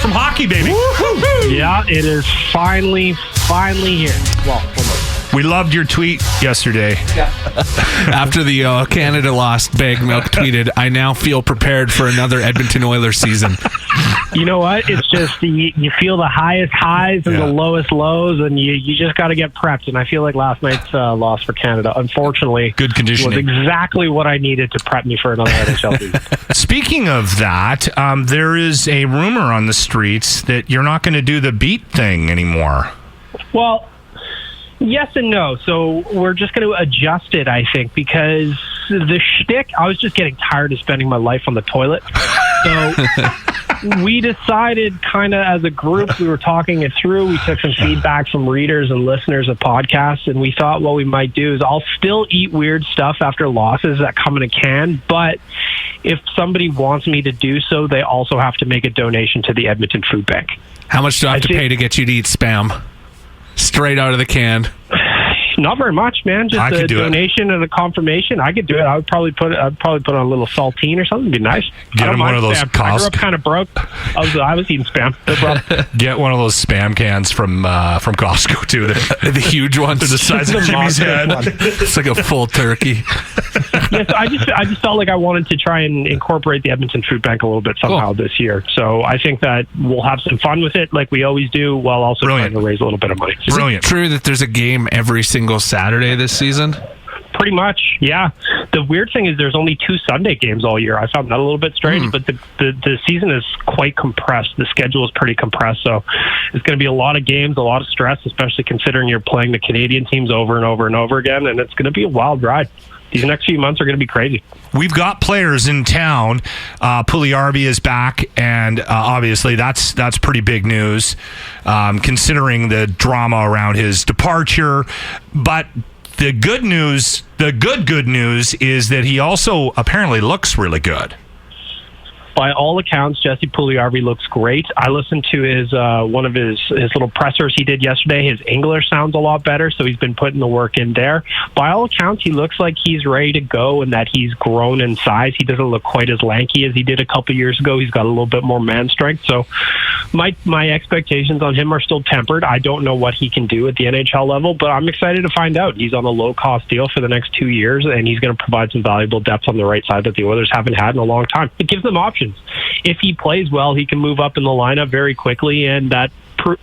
from hockey, baby. Yeah, it is finally here. Well, almost. We loved your tweet yesterday. Yeah. After the Canada lost, Baggedmilk tweeted, "I now feel prepared for another Edmonton Oilers season." You know what? It's just you feel the highest highs and the lowest lows, and you just got to get prepped. And I feel like last night's loss for Canada, unfortunately, good conditioning, was exactly what I needed to prep me for another NHL season. Speaking of that, there is a rumor on the streets that you're not going to do the beat thing anymore. Well, yes and no. So we're just going to adjust it, I think, because the shtick, I was just getting tired of spending my life on the toilet. So we decided kind of as a group, we were talking it through. We took some feedback from readers and listeners of podcasts, and we thought what we might do is I'll still eat weird stuff after losses that come in a can, but if somebody wants me to do so, they also have to make a donation to the Edmonton Food Bank. How much do I have to pay to get you to eat Spam? Straight out of the can. Not very much, man. Just a donation and a confirmation. I could do it. I'd probably put on a little saltine or something. It'd be nice. Get him one of those Spam. I grew up kind of broke. I was eating Spam. No problem. Get one of those Spam cans from Costco too. The huge ones. They're the size of Jimmy's head. It's like a full turkey. Yes, I just felt like I wanted to try and incorporate the Edmonton Food Bank a little bit somehow this year. So I think that we'll have some fun with it, like we always do, while also trying to raise a little bit of money. Is it true that there's a game every single Saturday this season? Pretty much, yeah. The weird thing is there's only 2 Sunday games all year. I found that a little bit strange, but the season is quite compressed. The schedule is pretty compressed, so it's going to be a lot of games, a lot of stress, especially considering you're playing the Canadian teams over and over and over again, and it's going to be a wild ride. These next few months are going to be crazy. We've got players in town. Puljujarvi is back, and obviously that's pretty big news, considering the drama around his departure. But the good news is that he also apparently looks really good. By all accounts, Jesse Puljujarvi looks great. I listened to his one of his little pressers he did yesterday. His English sounds a lot better, so he's been putting the work in there. By all accounts, he looks like he's ready to go and that he's grown in size. He doesn't look quite as lanky as he did a couple years ago. He's got a little bit more man strength. So my expectations on him are still tempered. I don't know what he can do at the NHL level, but I'm excited to find out. He's on a low-cost deal for the next 2 years, and he's going to provide some valuable depth on the right side that the Oilers haven't had in a long time. It gives them options. If he plays well, he can move up in the lineup very quickly, and that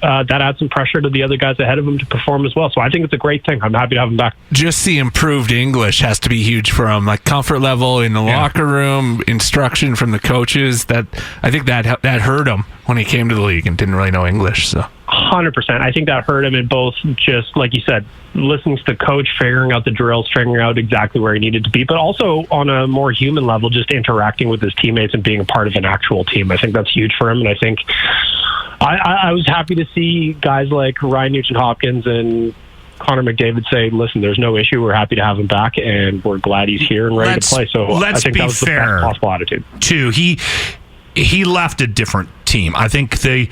adds some pressure to the other guys ahead of him to perform as well. So I think it's a great thing. I'm happy to have him back. Just the improved English has to be huge for him, like comfort level in the locker room, instruction from the coaches. I think that hurt him when he came to the league and didn't really know English. So 100%. I think that hurt him in both, just like you said, listening to the coach, figuring out the drills, figuring out exactly where he needed to be, but also on a more human level, just interacting with his teammates and being a part of an actual team. I think that's huge for him, and I think I was happy to see guys like Ryan Nugent-Hopkins and Connor McDavid say, listen, there's no issue. We're happy to have him back, and we're glad he's here and ready to play. So I think that was the best possible attitude. Too. He left a different team. I think the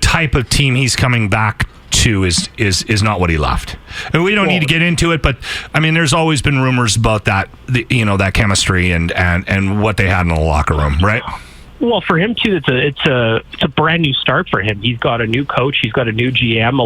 type of team he's coming back to is not what he left. And we don't need to get into it, but I mean, there's always been rumors about that, that chemistry and what they had in the locker room, right? Well, for him too, it's a brand new start for him. He's got a new coach, he's got a new GM.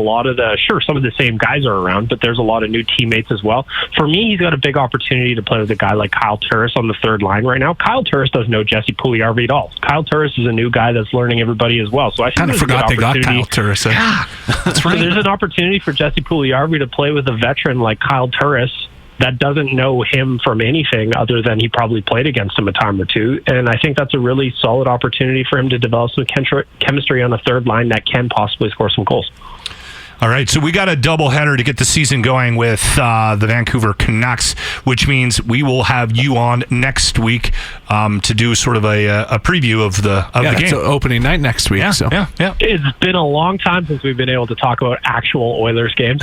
Some of the same guys are around, but there's a lot of new teammates as well. For me, he's got a big opportunity to play with a guy like Kyle Turris on the third line right now. Kyle Turris doesn't know Jesse Puljujarvi at all. Kyle Turris is a new guy that's learning everybody as well. So I kind of forgot they got Kyle Turris. Yeah, that's right. So there's an opportunity for Jesse Puljujarvi to play with a veteran like Kyle Turris that doesn't know him from anything other than he probably played against him a time or two. And I think that's a really solid opportunity for him to develop some chemistry on the third line that can possibly score some goals. All right, so we got a doubleheader to get the season going with the Vancouver Canucks, which means we will have you on next week to do sort of a preview of the game. It's opening night next week. Yeah, so. yeah. It's been a long time since we've been able to talk about actual Oilers games.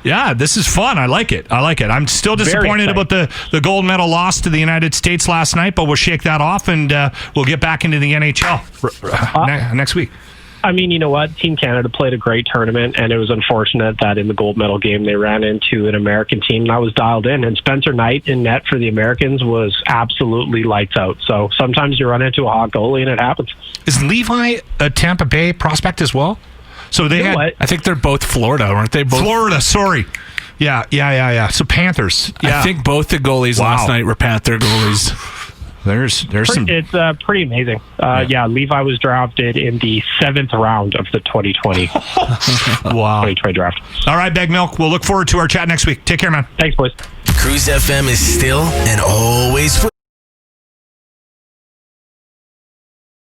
Yeah, this is fun. I like it. I'm still disappointed about the gold medal loss to the United States last night, but we'll shake that off and we'll get back into the NHL next week. I mean, you know what? Team Canada played a great tournament, and it was unfortunate that in the gold medal game they ran into an American team that was dialed in. And Spencer Knight in net for the Americans was absolutely lights out. So sometimes you run into a hot goalie, and it happens. Is Levi a Tampa Bay prospect as well? So they had. I think they're both Florida, aren't they? Both Florida, sorry. Yeah. So Panthers. Yeah. I think both the goalies last night were Panther goalies. There's some. It's pretty amazing. Yeah, Levi was drafted in the 7th round of the 2020 Wow. 2020 draft. All right, Baggedmilk. We'll look forward to our chat next week. Take care, man. Thanks, boys. Cruz FM is still and always